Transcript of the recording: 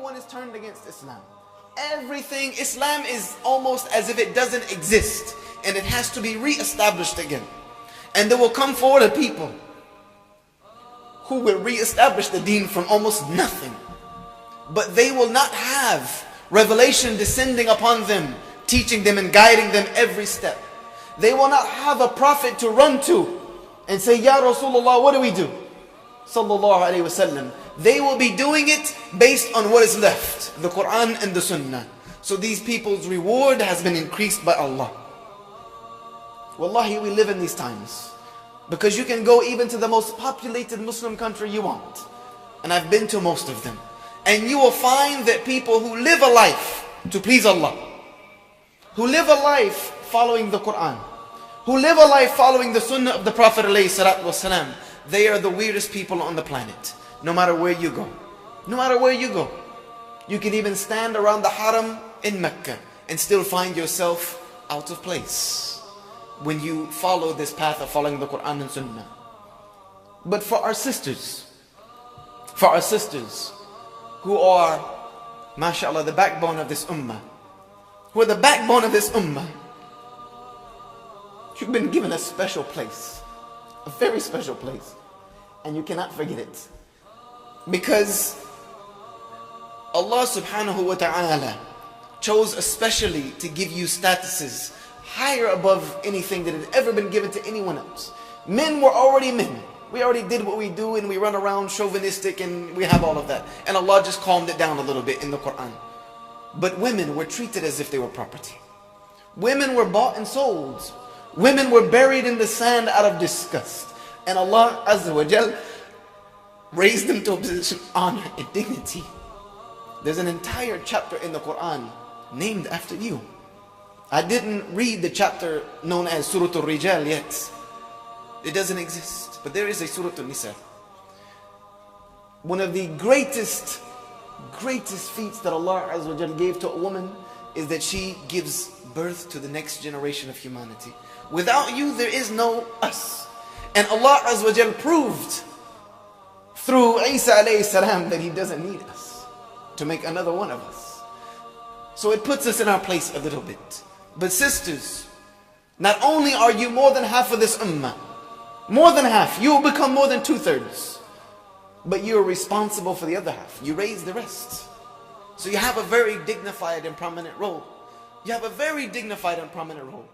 everyone is turned against Islam. Everything, Islam is almost as if it doesn't exist, and it has to be re-established again. And there will come forward a people who will re-establish the deen from almost nothing. But they will not have revelation descending upon them, teaching them and guiding them every step. They will not have a prophet to run to and say, Ya Rasulullah, what do we do? Sallallahu Alaihi Wasallam. They will be doing it based on what is left, the Quran and the Sunnah. So these people's reward has been increased by Allah. Wallahi, we live in these times. Because you can go even to the most populated Muslim country you want. And I've been to most of them. And you will find that people who live a life to please Allah, who live a life following the Quran, who live a life following the Sunnah of the Prophet ﷺ, they are the weirdest people on the planet. No matter where you go. No matter where you go. You can even stand around the Haram in Mecca and still find yourself out of place when you follow this path of following the Quran and Sunnah. But for our sisters who are, mashallah, the backbone of this ummah, who are the backbone of this ummah, you've been given a special place, a very special place, and you cannot forget it. Because Allah subhanahu wa ta'ala chose especially to give you statuses higher above anything that had ever been given to anyone else. Men were already men. We already did what we do, and we run around chauvinistic, and we have all of that. And Allah just calmed it down a little bit in the Quran. But women were treated as if they were property. Women were bought and sold. Women were buried in the sand out of disgust. And Allah Azza wa Jal raised them to a position of honor and dignity. There's an entire chapter in the Quran named after you. I didn't read the chapter known as Surah Al-Rijal yet. It doesn't exist. But there is a Surah Al-Nisa. One of the greatest feats that Allah Azza wa Jal gave to a woman is that she gives birth to the next generation of humanity. Without you, there is no us. And Allah Azza wa Jal proved through Isa alayhi salam that He doesn't need us to make another one of us. So it puts us in our place a little bit. But sisters, not only are you more than half of this ummah, more than half, you will become more than 2/3. But you are responsible for the other half. You raise the rest. So you have a very dignified and prominent role. You have a very dignified and prominent role.